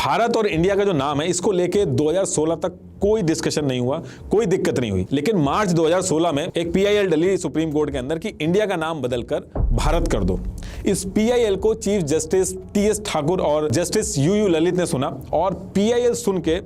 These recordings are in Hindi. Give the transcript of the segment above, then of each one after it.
भारत और इंडिया का जो नाम है इसको लेके 2016 तक कोई डिस्कशन नहीं हुआ, कोई दिक्कत नहीं हुई। लेकिन मार्च 2016 में एक पीआईएल डली सुप्रीम कोर्ट के अंदर कि इंडिया का नाम बदलकर भारत कर दो। इस पीआईएल को चीफ जस्टिस टीएस ठाकुर और जस्टिस यूयू ललित ने सुना और पीआईएल सुन के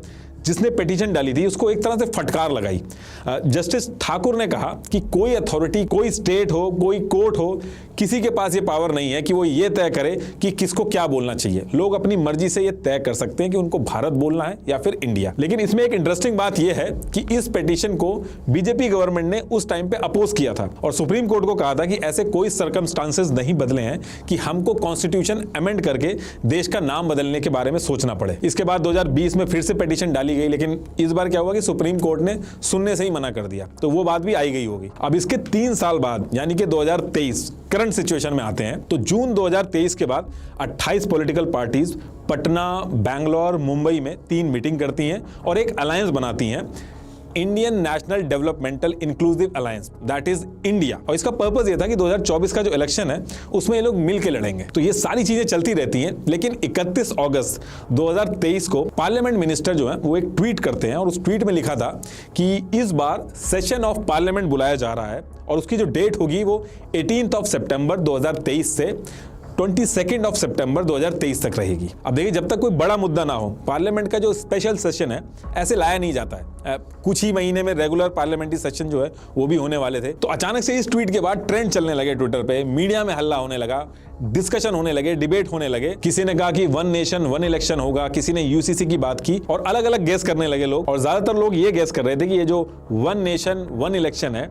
जिसने पिटीशन डाली थी उसको एक तरह से फटकार लगाई। जस्टिस ठाकुर ने कहा कि कोई अथॉरिटी, कोई स्टेट हो, कोई कोर्ट हो, किसी के पास ये पावर नहीं है कि वो ये तय करे कि किसको क्या बोलना चाहिए। लोग अपनी मर्जी से ये तय कर सकते हैं कि उनको भारत बोलना है या फिर इंडिया। लेकिन इसमें एक इंटरेस्टिंग बात यह है कि इस पिटीशन को बीजेपी गवर्नमेंट ने उस टाइम पे अपोज किया था और सुप्रीम कोर्ट को कहा था कि ऐसे कोई सर्कमस्टांसेस नहीं बदले हैं कि हमको कॉन्स्टिट्यूशन अमेंड करके देश का नाम बदलने के बारे में सोचना पड़े। इसके बाद 2020 में फिर से पिटीशन डाली गई, लेकिन इस बार क्या हुआ कि सुप्रीम कोर्ट ने सुनने से ही मना कर दिया, तो वो बात भी आई गई होगी। अब इसके 3 साल बाद यानी कि 2023 करंट सिचुएशन में आते हैं, तो जून 2023 के बाद 28 पॉलिटिकल पार्टीज पटना, बैंगलोर, मुंबई में 3 मीटिंग करती हैं और एक अलायंस बनाती हैं, Indian national developmental inclusive alliance, that is India. और इसका पर्पस ये था कि 2024 का जो इलेक्शन है उसमें ये लोग मिलकर लड़ेंगे। तो ये सारी चीजें चलती रहती हैं, लेकिन 31 अगस्त 2023 को पार्लियामेंट मिनिस्टर जो है वो एक ट्वीट करते हैं और उस ट्वीट में लिखा था कि इस बार सेशन ऑफ पार्लियामेंट बुलाया जा रहा है और उसकी जो डेट होगी वो 18 सितंबर 2023 से 22 सितंबर 2023 तक रहेगी। अब देखिए, जब तक कोई बड़ा मुद्दा ना हो, पार्लियामेंट का जो स्पेशल सेशन है ऐसे लाया नहीं जाता है। कुछ ही महीने में रेगुलर पार्लियामेंट्री सेशन जो है वो भी होने वाले थे। तो अचानक से इस ट्वीट के बाद ट्रेंड चलने लगे ट्विटर पे, मीडिया में हल्ला होने लगा, डिस्कशन होने लगे, डिबेट होने लगे। किसी ने कहा कि 1 नेशन 1 इलेक्शन होगा, किसी ने यूसीसी की बात की और अलग अलग गेस करने लगे लोग। और ज्यादातर लोग ये गेस कर रहे थे कि ये जो 1 नेशन 1 इलेक्शन है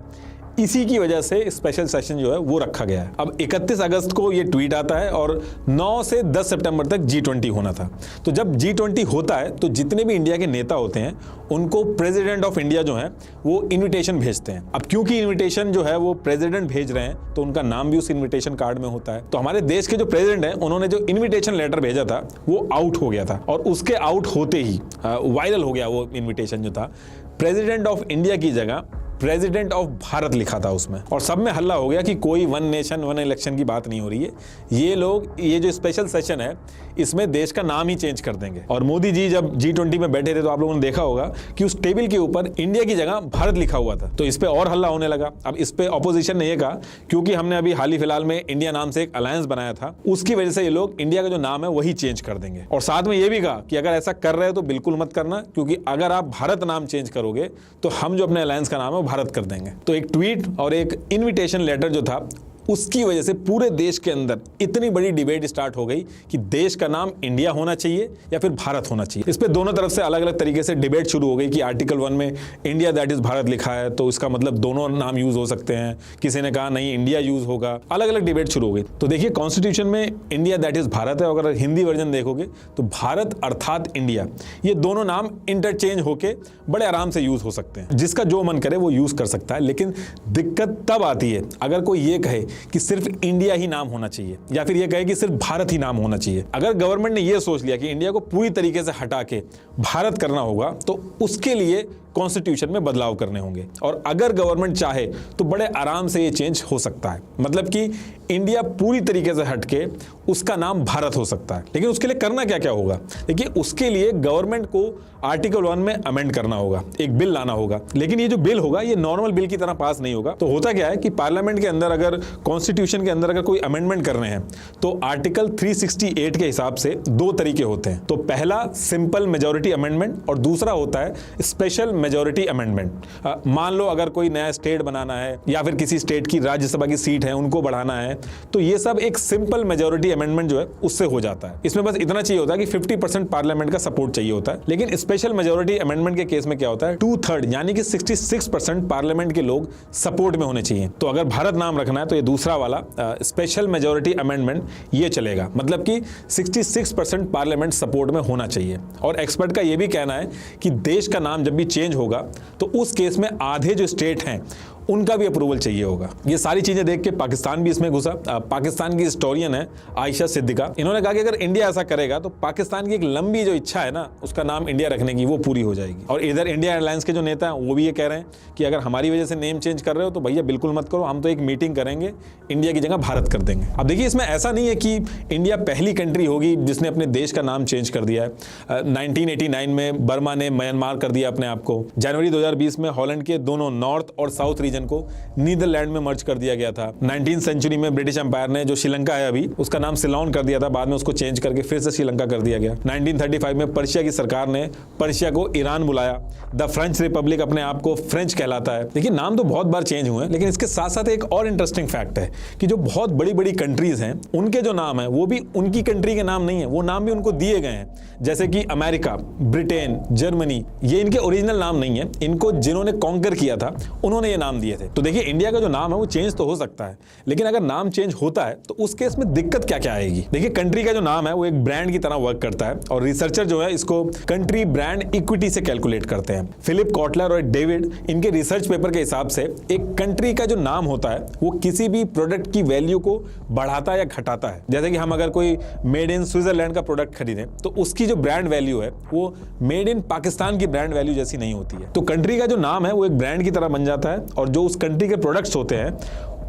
इसी की वजह से स्पेशल सेशन जो है वो रखा गया है। अब 31 अगस्त को ये ट्वीट आता है और 9 से 10 सितंबर तक G20 होना था। तो जब G20 होता है तो जितने भी इंडिया के नेता होते हैं उनको प्रेसिडेंट ऑफ इंडिया जो है वो इनविटेशन भेजते हैं। अब क्योंकि इनविटेशन जो है वो प्रेसिडेंट भेज रहे हैं तो उनका नाम भी उस इनविटेशन कार्ड में होता है। तो हमारे देश के जो प्रेसिडेंट हैं उन्होंने जो इनविटेशन लेटर भेजा था वो आउट हो गया था और उसके आउट होते ही वायरल हो गया वो इनविटेशन जो था। प्रेसिडेंट ऑफ इंडिया की जगह प्रेसिडेंट ऑफ भारत लिखा था उसमें और सब में हल्ला हो गया कि कोई 1 नेशन 1 इलेक्शन की बात नहीं हो रही है। ये लोग, ये जो स्पेशल सेशन है इसमें देश का नाम ही चेंज कर देंगे। और मोदी जी जब G20 में बैठे थे तो आप लोगों ने देखा होगा कि उस टेबल के ऊपर इंडिया की जगह भारत लिखा हुआ था। तो इस पे और हल्ला होने लगा। अब इस पे ऑपोजिशन ने यह कहा क्योंकि हमने अभी हाल ही फिलहाल में इंडिया नाम से एक अलायंस बनाया था, उसकी वजह से ये लोग इंडिया का जो नाम है वही चेंज कर देंगे। और साथ में ये भी कहा कि अगर ऐसा कर रहे हो तो बिल्कुल मत करना, क्योंकि अगर आप भारत नाम चेंज करोगे तो हम जो अपने अलायंस का नाम है वो भारत कर देंगे। तो एक ट्वीट और एक इनविटेशन लेटर जो था उसकी वजह से पूरे देश के अंदर इतनी बड़ी डिबेट स्टार्ट हो गई कि देश का नाम इंडिया होना चाहिए या फिर भारत होना चाहिए। इस पे दोनों तरफ से अलग अलग तरीके से डिबेट शुरू हो गई कि आर्टिकल 1 में इंडिया दैट इज भारत लिखा है तो इसका मतलब दोनों नाम यूज हो सकते हैं। किसी ने कहा नहीं इंडिया यूज होगा, अलग अलग डिबेट शुरू हो गई। तो देखिए, कॉन्स्टिट्यूशन में इंडिया दैट इज भारत है और अगर हिंदी वर्जन देखोगे तो भारत अर्थात इंडिया, ये दोनों नाम इंटरचेंज होके बड़े आराम से यूज हो सकते हैं। जिसका जो मन करे वो यूज कर सकता है। लेकिन दिक्कत तब आती है अगर कोई ये कहे कि सिर्फ इंडिया ही नाम होना चाहिए या फिर ये कहे कि सिर्फ भारत ही नाम होना चाहिए। अगर गवर्नमेंट ने ये सोच लिया कि इंडिया को पूरी तरीके से हटा के भारत करना होगा तो उसके लिए कॉन्स्टिट्यूशन में बदलाव करने होंगे। और अगर गवर्नमेंट चाहे तो बड़े आराम से ये चेंज हो सकता है, मतलब कि इंडिया पूरी तरीके से हटके उसका नाम भारत हो सकता है। लेकिन उसके लिए करना क्या क्या होगा? देखिए, उसके लिए गवर्नमेंट को आर्टिकल 1 में अमेंड करना होगा, एक बिल लाना होगा। लेकिन ये जो बिल होगा ये नॉर्मल बिल की तरह पास नहीं होगा। तो होता क्या है कि पार्लियामेंट के अंदर अगर कॉन्स्टिट्यूशन के अंदर अगर कोई अमेंडमेंट करने हैं तो आर्टिकल 368 के हिसाब से 2 तरीके होते हैं। तो पहला सिंपल मेजोरिटी अमेंडमेंट और दूसरा होता है स्पेशल मेजोरिटी अमेंडमेंट। मान लो अगर कोई नया स्टेट बनाना है या फिर किसी स्टेट की राज्यसभा की सीट है उनको बढ़ाना है तो ये सब एक सिंपल मेजोरिटी अमेंडमेंट जो है उससे हो जाता है। इसमें बस इतना चाहिए होता है कि 50% पार्लियामेंट का सपोर्ट चाहिए होता है। लेकिन स्पेशल मेजोरिटी अमेंडमेंट के केस में क्या होता है, 2/3 यानी कि 66% पार्लियामेंट के लोग सपोर्ट में होने चाहिए। तो अगर भारत नाम रखना है तो ये दूसरा वाला स्पेशल मेजोरिटी अमेंडमेंट ये चलेगा, मतलब कि 66% पार्लियामेंट सपोर्ट में होना चाहिए। और एक्सपर्ट का ये भी कहना है कि देश का नाम जब भी चेंज होगा तो उस केस में आधे जो स्टेट हैं उनका भी अप्रूवल चाहिए होगा। ये सारी चीजें देख के पाकिस्तान भी इसमें घुसा। पाकिस्तान की हिस्टोरियन है आयशा सिद्दीका, इन्होंने कहा कि अगर इंडिया ऐसा करेगा तो पाकिस्तान की एक लंबी जो इच्छा है ना उसका नाम इंडिया रखने की, वो पूरी हो जाएगी। और इधर इंडिया एयरलाइंस के जो नेता हैं वो भी ये कह रहे हैं कि अगर हमारी वजह से नेम चेंज कर रहे हो तो भैया बिल्कुल मत करो, हम तो एक मीटिंग करेंगे, इंडिया की जगह भारत कर देंगे। अब देखिए इसमें ऐसा नहीं है कि इंडिया पहली कंट्री होगी जिसने अपने देश का नाम चेंज कर दिया है। 1989 में बर्मा ने म्यांमार कर दिया अपने आप को। जनवरी 2020 में हॉलैंड के दोनों नॉर्थ और साउथ रीजन को नीदरलैंड में मर्ज कर दिया गया था। 19th सेंचुरी में ब्रिटिश एम्पायर ने जो श्रीलंका है अभी उसका नाम सिलोन कर दिया था, बाद में उसको चेंज करके फिर से श्रीलंका कर दिया गया। 1935 में पर्शिया की सरकार ने पर्शिया को ईरान बुलाया। द फ्रेंच रिपब्लिक अपने आप को फ्रेंच कहलाता है। देखिए नाम तो बहुत बार चेंज हुए हैं, लेकिन इसके साथ साथ एक और इंटरेस्टिंग फैक्ट है कि जो बहुत बड़ी बड़ी कंट्रीज हैं उनके जो नाम है वो भी उनकी कंट्री के नाम नहीं है, वो नाम भी उनको दिए गए हैं। जैसे कि अमेरिका, ब्रिटेन, जर्मनी, ये इनके ओरिजिनल नाम नहीं है, इनको जिन्होंने कॉन्कर किया था उन्होंने ये नाम दिए थे। तो देखिए इंडिया का जो नाम है वो चेंज तो हो सकता है, लेकिन अगर नाम चेंज होता है तो उस केस में दिक्कत क्या क्या आएगी। देखिए कंट्री का जो नाम है वो एक ब्रांड की तरह वर्क करता है और रिसर्चर जो है इसको कंट्री ब्रांड इक्विटी से कैलकुलेट करते हैं। फिलिप कॉटलर और डेविड इनके रिसर्च पेपर के हिसाब से एक कंट्री का जो नाम होता है वो किसी भी प्रोडक्ट की वैल्यू को बढ़ाता या घटाता है। जैसे कि हम अगर कोई मेड इन स्विट्जरलैंड का प्रोडक्ट खरीदें तो उसकी जो ब्रांड वैल्यू है वो मेड इन पाकिस्तान की ब्रांड वैल्यू जैसी नहीं होती है। तो कंट्री का जो नाम है वो एक ब्रांड की तरह बन जाता है और जो उस कंट्री के प्रोडक्ट्स होते हैं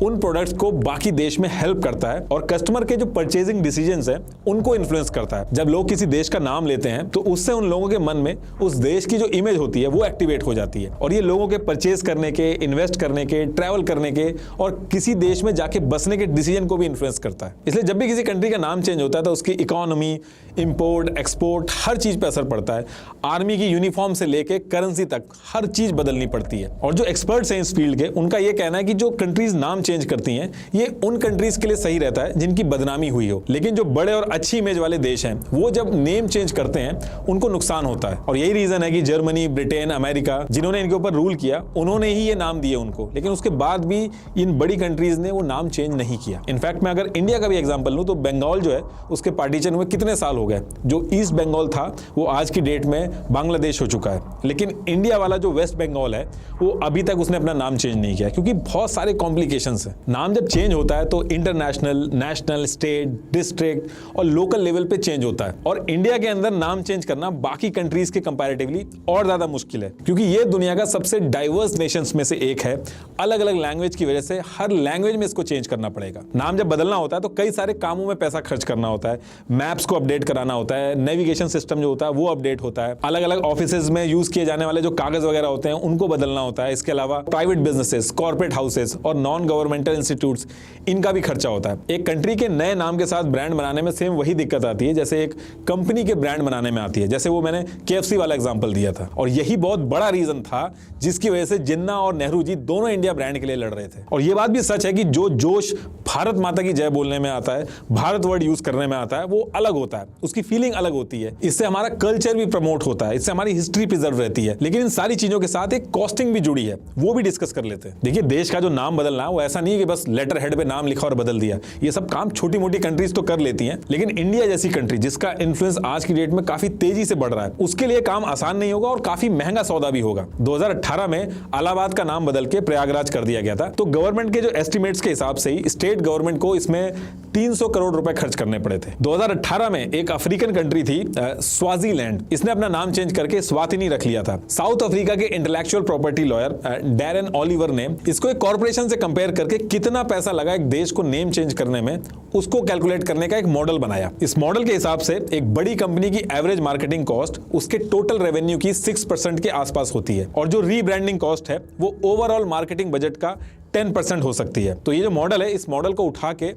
उन प्रोडक्ट्स को बाकी देश में हेल्प करता है और कस्टमर के जो परचेजिंग डिसीजंस हैं उनको इन्फ्लुएंस करता है। जब लोग किसी देश का नाम लेते हैं तो उससे उन लोगों के मन में उस देश की जो इमेज होती है वो एक्टिवेट हो जाती है और ये लोगों के परचेज करने के, इन्वेस्ट करने के, ट्रैवल करने के और किसी देश में जाके बसने के डिसीजन को भी इन्फ्लुएंस करता है। इसलिए जब भी किसी कंट्री का नाम चेंज होता है तो उसकी इकोनॉमी, इंपोर्ट, एक्सपोर्ट हर चीज पर असर पड़ता है। आर्मी की यूनिफॉर्म से लेके करेंसी तक हर चीज बदलनी पड़ती है। और जो एक्सपर्ट्स हैं इस फील्ड के उनका यह कहना है कि जो कंट्रीज नाम चेंज करती हैं ये उन कंट्रीज के लिए सही रहता है जिनकी बदनामी हुई हो, लेकिन जो बड़े और अच्छी इमेज वाले देश हैं वो जब नेम चेंज करते हैं उनको नुकसान होता है। और यही रीजन है कि जर्मनी, ब्रिटेन, अमेरिका जिन्होंने इनके ऊपर रूल किया उन्होंने ही ये नाम दिए उनको, लेकिन उसके बाद भी इन बड़ी कंट्रीज ने वो नाम चेंज नहीं किया। इनफैक्ट मैं अगर इंडिया का भी एग्जांपल लूं तो बंगाल जो है उसके पार्टीशन हुए कितने साल हो गए। जो ईस्ट बंगाल था वो आज की डेट में बांग्लादेश हो चुका है, लेकिन इंडिया वाला जो वेस्ट बंगाल है वो अभी तक उसने अपना नाम चेंज नहीं किया क्योंकि बहुत सारे कॉम्प्लिकेशंस हैं। नाम जब चेंज होता है तो इंटरनेशनल, नेशनल, स्टेट, डिस्ट्रिक्ट और लोकल लेवल पे चेंज होता है और इंडिया के अंदर नाम चेंज करना बाकी कंट्रीज के कंपैरेटिवली और ज्यादा मुश्किल है क्योंकि ये दुनिया का सबसे डाइवर्स नेशंस में से एक है। अलग अलग लैंग्वेज की वजह से हर लैंग्वेज में इसको चेंज करना पड़ेगा। नाम जब बदलना होता है तो कई सारे कामों में पैसा खर्च करना होता है, मैप्स को अपडेट कराना होता है, नेविगेशन सिस्टम जो होता है वो अपडेट होता है, अलग अलग ऑफिसेज में यूज किए जाने वाले जो कागज वगैरह होते हैं उनको बदलना होता है। इसके अलावा प्राइवेट बिजनेसेस, कॉर्पोरेट हाउसेस और नॉन गवर्नमेंटल इंस्टीट्यूट्स इनका भी खर्चा होता है। एक कंट्री के नए नाम के साथ ब्रांड बनाने में सेम वही दिक्कत आती है जैसे एक कंपनी के ब्रांड बनाने में आती है। जैसे वो मैंने KFC वाला एग्जांपल दिया था और यही बहुत बड़ा रीजन था जिसकी वजह से जिन्ना और नेहरू जी दोनों इंडिया ब्रांड के लिए लड़ रहे थे। और ये बात भी सच है कि जो जोश भारत माता की जय बोलने में आता है, भारत वर्ड यूज करने में आता है, वो अलग होता है, उसकी फीलिंग अलग होती है। इससे हमारा कल्चर भी प्रमोट होता है, इससे हमारी हिस्ट्री प्रिजर्व रहती है। लेकिन इन सारी चीजों के साथ एक कॉस्टिंग भी जुड़ी है, वो भी डिस्कस कर लेते हैं। देखिए देश का जो नाम बदलना है वो ऐसा नहीं है कि बस लेटर हेड पे नाम लिखा और बदल दिया। ये सब काम छोटी मोटी कंट्रीज तो कर लेती हैं, लेकिन इंडिया जैसी कंट्री जिसका इन्फ्लुएंस आज की डेट में काफी तेजी से बढ़ रहा है उसके लिए काम आसान नहीं होगा और काफी महंगा सौदा भी होगा। 2018 में इलाहाबाद का नाम बदल के प्रयागराज कर दिया गया था। तो गवर्नमेंट के जो एस्टिमेट्स के हिसाब से ही स्टेट गवर्नमेंट को इसमें 300 करोड़ रुपए खर्च करने पड़े थे। 2018 में एक अफ्रीकन कंट्री थी स्वाजीलैंड, इसने अपना नाम चेंज करके स्वातिनी रख लिया था। साउथ अफ्रीका के intellectual property lawyer Darren Oliver ने इसको एक कॉर्पोरेशन से कंपेयर करके कितना पैसा लगा एक देश को नेम चेंज करने में उसको कैलकुलेट करने का एक मॉडल बनाया। इस मॉडल के हिसाब से एक बड़ी कंपनी की एवरेज मार्केटिंग कॉस्ट उसके टोटल रेवेन्यू की 6% के आसपास होती है और जो रीब्रांडिंग कॉस्ट है वो ओवरऑल मार्केटिंग बजट का 10% हो सकती है। तो ये जो मॉडल है इस मॉडल को उठा के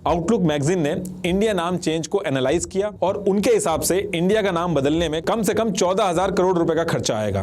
आउटलुक मैगजीन ने इंडिया नाम चेंज को एनालाइज किया और उनके हिसाब से इंडिया का नाम बदलने में कम से कम 14,000 करोड़ रुपए का खर्चा आएगा।